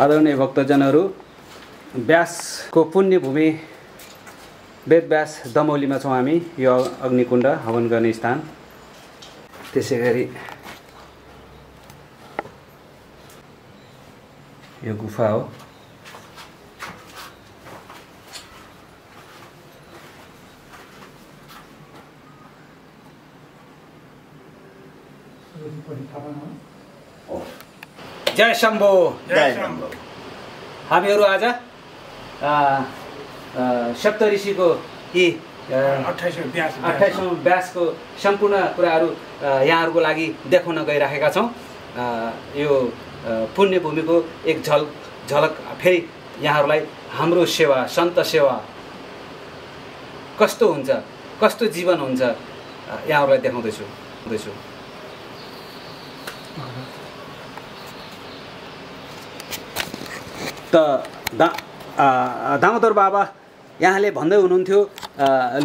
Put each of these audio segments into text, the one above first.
आदरणीय भक्तजनहरू, व्यासको पुण्यभूमि वेदव्यास दमौलीमा छौँ हामी। यो अग्निकुण्ड हवन गर्ने स्थान। त्यसै गरी यो गुफा हो। जय शम्भो। जय शम्भो। हामीहरू आज सप्तऋषिको यी 28औं व्यासको सम्पूर्ण कुराहरू यहाँहरूको लागि देखाउन गइराखेका छौँ। यो पुण्यभूमिको एक झलक फेरि यहाँहरूलाई हाम्रो सेवा, सन्त सेवा कस्तो हुन्छ, कस्तो जीवन हुन्छ यहाँहरूलाई देखाउँदैछु। त दामोदर बाबा यहाँले भन्दै हुनुहुन्थ्यो,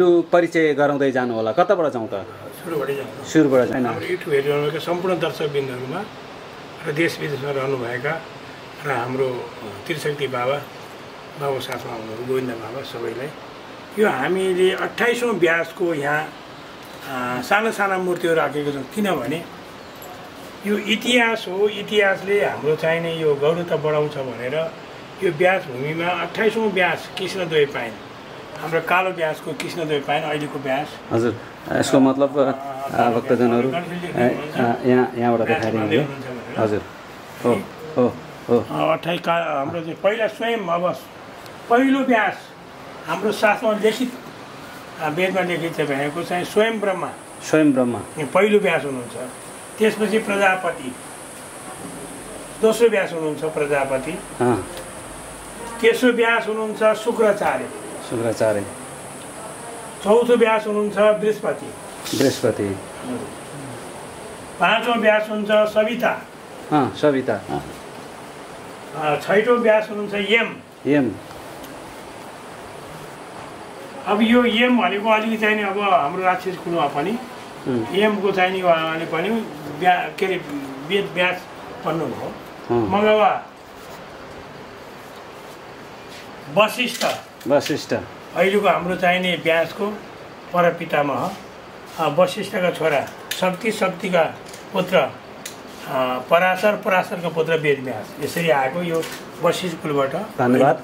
लु परिचय गराउँदै जानु होला। कताबाट जाउँ त? सुरुबाट जाउँ। हाम्रो युट्युब हेरिरहेका सम्पूर्ण दर्शकबिन्दुहरूमा र देश विदेशमा रहनुभएका र हाम्रो त्रिशक्ति बाबा साथमा हुनुहुन्थ्यो गोविन्द बाबा, सबैलाई यो हामीले 28औं व्यासको यहाँ साना साना मूर्तिहरू राखेको छौँ। किनभने यो इतिहास हो। इतिहासले हाम्रो चाहिने यो गौरवता बढाउँछ भनेर यो व्यास भूमिमा 28औं व्यास कृष्णद्वैपायन, हाम्रो कालो व्यासको कृष्णद्वैपायन अहिलेको व्यास। हजुर, यसको मतलब भक्तजनहरू यहाँबाट देखाइदिनु। हजुर, हो हो हो। 28 का हाम्रो चाहिँ पहिला स्वयं अब पहिलो व्यास हाम्रो शास्त्रमा लिखित वेदमा लेखित भएको चाहिँ स्वयं ब्रह्मा पहिलो व्यास हुनुहुन्छ। त्यसपछि प्रजापति, दोस्रो व्यास हुनुहुन्छ प्रजापति, तेस्रो व्यास हुनुहुन्छ शुक्राचार्य, चौथो व्यास हुनुहुन्छ बृहस्पति, पाँचौं व्यास हुनुहुन्छ सविता, छैटौं व्यास हुनुहुन्छ यम। अब यो यम भनेको अलिकति चाहिने अब हाम्रो राक्षस कुलमा पनि यमको चाहिने उहाँले पनि के अरे वेद व्यास भन्नुभयो। मङ्गलबार वशिष्ठ अहिलेको हाम्रो चाहिने व्यासको परपितामह वशिष्ठका छोरा, शक्तिका पुत्र पराशरका पुत्र वेदव्यास। यसरी आएको यो वशिष्ठ कुलबाट। धन्यवाद।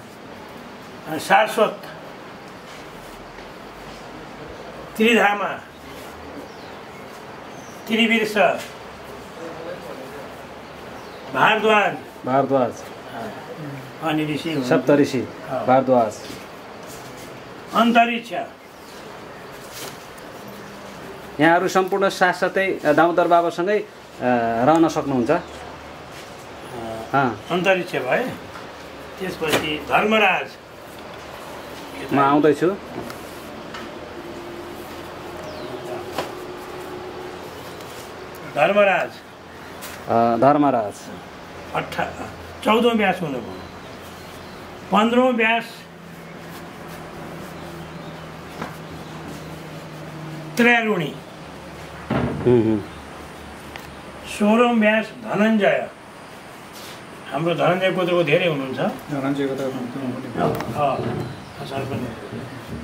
शाश्वत, त्रिधामा, त्रिवीर्ष, भारद्वाज अनि ऋषि, सप्तऋषि, भारद्वाज, अन्तरिक्ष। यहाँहरू सम्पूर्ण साथसाथै दामोदर बाबासँगै रहन सक्नुहुन्छ। अन्तरिक्ष भए। त्यसपछि धर्मराज, म आउँदैछु। धर्मराज 14औं व्यास हुनुभयो। 15औं व्यास त्रयारुणी, 16औं व्यास धनञ्जय। हाम्रो धनञ्जय पुत्रको धेरै हुनुहुन्छ।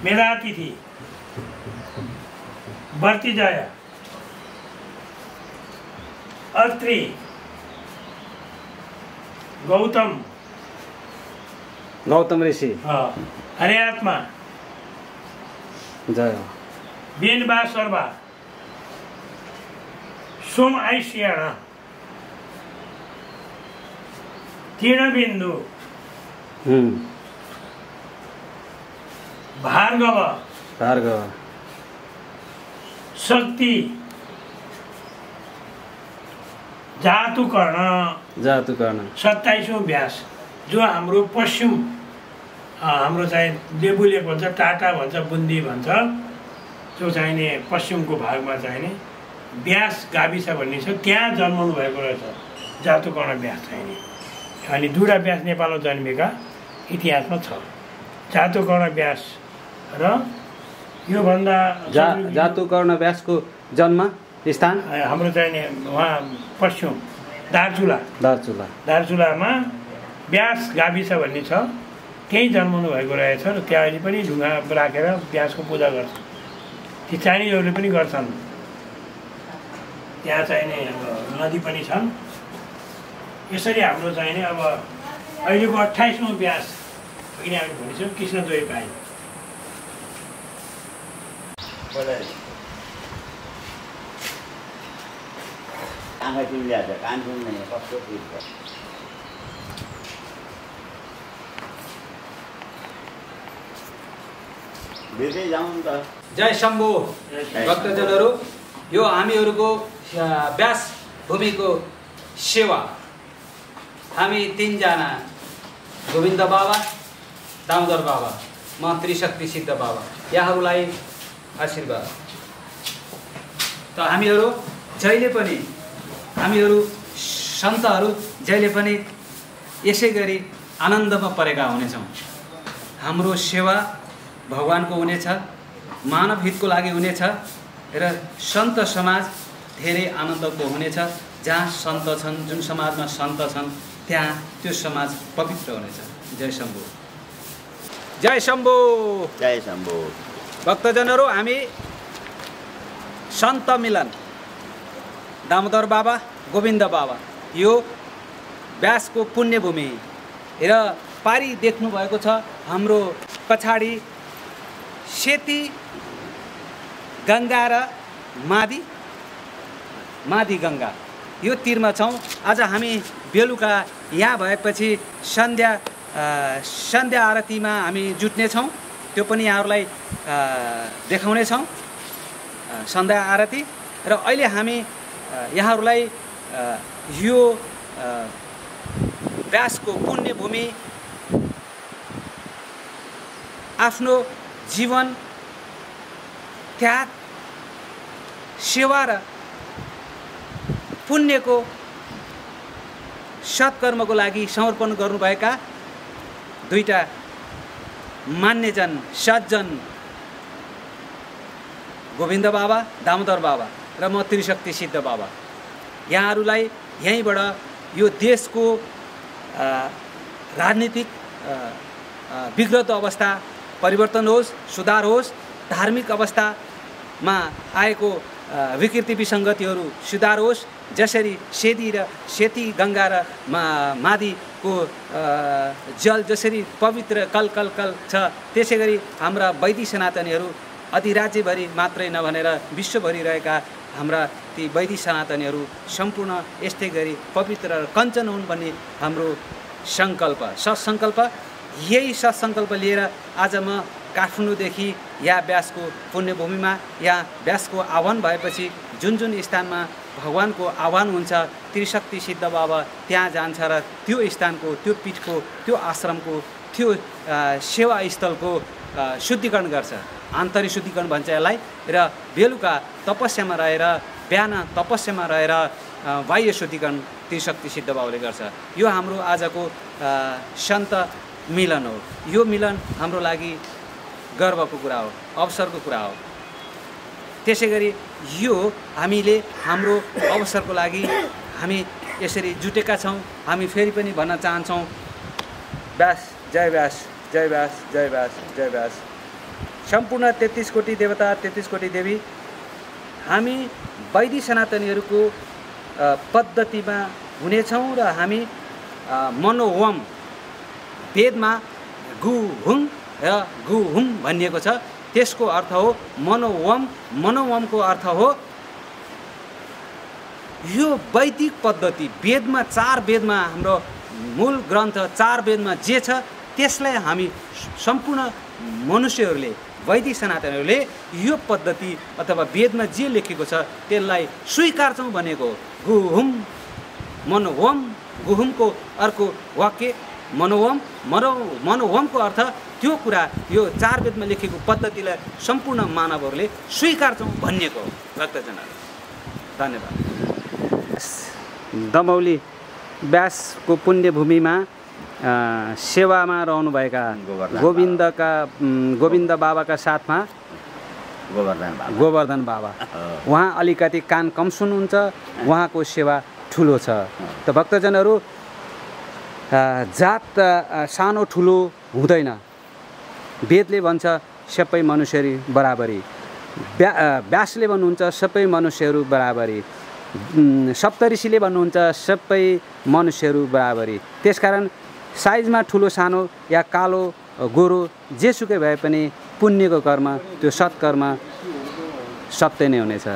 मेधातिथि, वर्तिजय, अत्रि, गौतम ऋषि, हरिआत्मा, जय, बेनबा सर्वा, सोम आइसियाण, तीर्णबिन्दु, भार्गव, शक्ति, जातुकर्ण 27औं व्यास, जो हाम्रो पश्चिम हाम्रो चाहिँ लेबुले भन्छ, टाटा भन्छ, बुन्दी भन्छ, जो चाहिने पश्चिमको भागमा चाहिने व्यास गाविस भन्ने छ, त्यहाँ जन्मनु भएको रहेछ जातुकर्ण व्यास चाहिने। अनि दुईवटा व्यास नेपालमा जन्मेका इतिहासमा छ, जातुकर्ण व्यास र योभन्दा जातुकर्ण व्यासको जन्म स्थान हाम्रो चाहिने उहाँ पश्चिम दार्चुलामा व्यास गाविस भन्ने छ, त्यहीँ जन्माउनु भएको रहेछ र त्यहाँ अहिले पनि ढुङ्गा राखेर व्यासको पूजा गर्छ। ती चाइनिजहरूले पनि गर्छन्। त्यहाँ चाहिने अब नदी पनि छन्। यसरी हाम्रो चाहिने अब अहिलेको 28औं व्यास किन हामी भनिन्छौँ कृष्णद्वैपायन। आँखा चिम्लिहाल्छ, कान सुन्दैन, कस्तो चिज छ। भेट्दै जाउँ नि त। जय शम्भु भक्तजनहरू, यो हामीहरूको व्यास भूमिको सेवा। हामी 3 जना, गोविन्द बाबा, दामोदर बाबा, म त्रिशक्ति सिद्ध बाबा, यहाँहरूलाई आशीर्वाद। त हामीहरू जहिले पनि, हामीहरू सन्तहरू जहिले पनि यसै गरी आनन्दमा परेका हुनेछौँ। हाम्रो सेवा भगवानको हुनेछ, मानव हितको लागि हुनेछ र सन्त समाज धेरै आनन्दको हुनेछ। जहाँ सन्त छन्, जुन समाजमा सन्त छन्, त्यहाँ त्यो समाज पवित्र हुनेछ। जय शम्भु, जय शम्भु, जय शम्भु। भक्तजनहरू, हामी सन्त मिलन दामोदर बाबा, गोविन्द बाबा, यो व्यासको पुण्यभूमि र पारी देख्नु भएको छ हाम्रो पछाडि सेती गङ्गा र मादी गङ्गा, यो तीरमा छौँ। आज हामी बेलुका यहाँ भएपछि सन्ध्या आरतीमा हामी जुट्नेछौँ। त्यो पनि यहाँहरूलाई देखाउनेछौँ, सन्ध्या आरती। र अहिले हामी यहाँहरूलाई यो व्यासको पुण्यभूमि, आफ्नो जीवन त्याग, सेवा र पुण्यको सत्कर्मको लागि समर्पण गर्नुभएका 2टा मान्यजन सज्जन, गोविन्द बाबा, दामोदर बाबा र म त्रिशक्ति सिद्ध बाबा, यहाँहरूलाई यहीँबाट यो देशको राजनीतिक विगत अवस्था परिवर्तन होस्, सुधार होस्, धार्मिक अवस्थामा आएको विकृति विसङ्गतिहरू सुधार होस्। जसरी सेती गङ्गा र मादीको जल जसरी पवित्र कल कल कल छ, त्यसै गरी हाम्रा वैदिक सनातनीहरू अधिराज्यभरि मात्रै नभनेर विश्वभरि रहेका हाम्रा ती वैदिक सनातनीहरू सम्पूर्ण यस्तै गरी पवित्र र कञ्चन हुन् भन्ने हाम्रो सङ्कल्प, सत्सङ्कल्प। यही सत्सङ्कल्प लिएर आज म काठमाडौँदेखि यहाँ व्यासको पुण्यभूमिमा, यहाँ व्यासको आह्वान भएपछि जुन स्थानमा भगवानको आह्वान हुन्छ, त्रिशक्ति सिद्ध बाबा त्यहाँ जान्छ र त्यो स्थानको, त्यो पीठको, त्यो आश्रमको, त्यो सेवा स्थलको शुद्धिकरण गर्छ। आन्तरिक शुद्धिकरण भन्छ यसलाई। र बेलुका तपस्यामा रहेर, बिहान तपस्यामा रहेर बाह्य शुद्धिकरण त्रिशक्ति सिद्ध बाबुले गर्छ। यो हाम्रो आजको सन्त मिलन हो। यो मिलन हाम्रो लागि गर्वको कुरा हो, अवसरको कुरा हो। त्यसै गरी यो हामीले हाम्रो अवसरको लागि हामी यसरी जुटेका छौँ। हामी फेरि पनि भन्न चाहन्छौँ, व्यास जय व्यास, जय व्यास, जय व्यास, जय व्यास। सम्पूर्ण 33 कोटी देवता, 33 कोटी देवी, हामी वैदिक सनातनीहरूको पद्धतिमा हुनेछौँ र हामी मनोवम, वेदमा गुहुङ र गुहुम भनिएको छ, त्यसको अर्थ हो मनोवम। मनोवमको अर्थ हो यो वैदिक पद्धति, वेदमा 4 वेदमा हाम्रो मूल ग्रन्थ 4 वेदमा जे छ त्यसलाई हामी सम्पूर्ण मनुष्यहरूले, वैदिक सनातनहरूले यो पद्धति अथवा वेदमा जे लेखेको छ त्यसलाई स्वीकार्छौँ भनेको गुहुम, मनोवम। गुहुमको अर्को वाक्य मनोवम, मनोवमको अर्थ त्यो कुरा, यो 4 वेदमा लेखेको पद्धतिलाई सम्पूर्ण मानवहरूले स्वीकार्छौँ भनिएको हो। भक्तजनहरू, धन्यवाद। दमौली व्यासको पुण्यभूमिमा सेवामा रहनुभएका गोविन्द बाबाका साथमा गोवर्धन बाबा, उहाँ अलिकति कान कम सुन्नुहुन्छ, उहाँको सेवा ठुलो छ। त भक्तजनहरू, जात सानो ठुलो हुँदैन। वेदले भन्छ सबै मनुष्यहरू बराबरी, व्यासले भन्नुहुन्छ सबै मनुष्यहरू बराबरी, सप्तऋषिले भन्नुहुन्छ सबै मनुष्यहरू बराबरी। त्यसकारण साइजमा ठुलो सानो या कालो गोरो जेसुकै भए पनि पुण्यको कर्म त्यो सत्कर्म सत्य नै हुनेछ।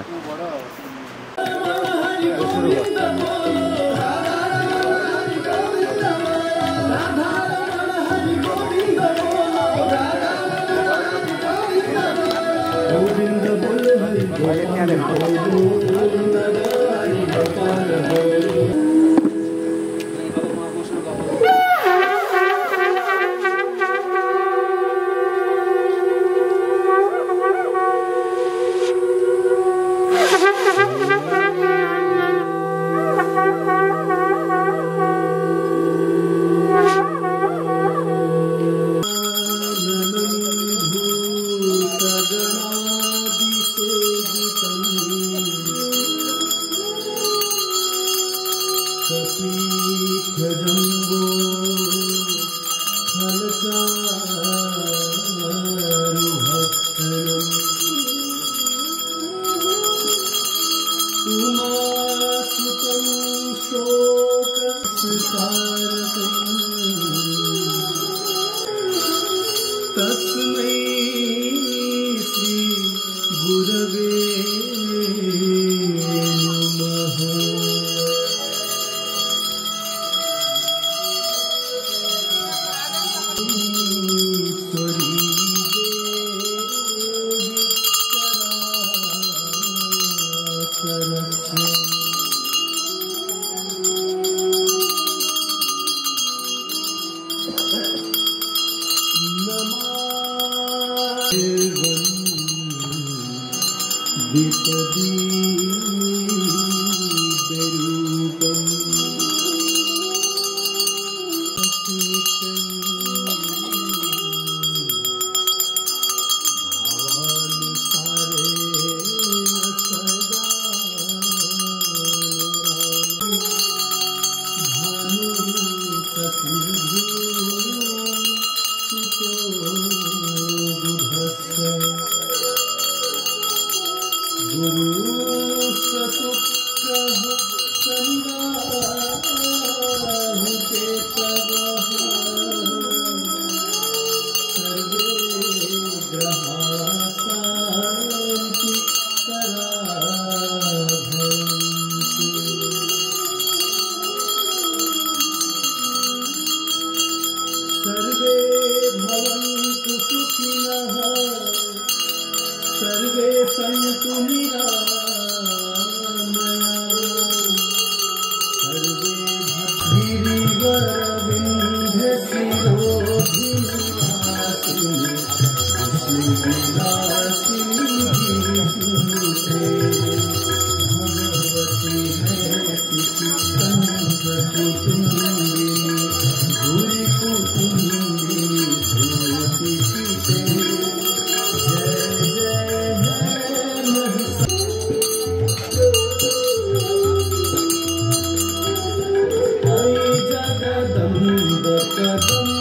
जगदम्ब कदम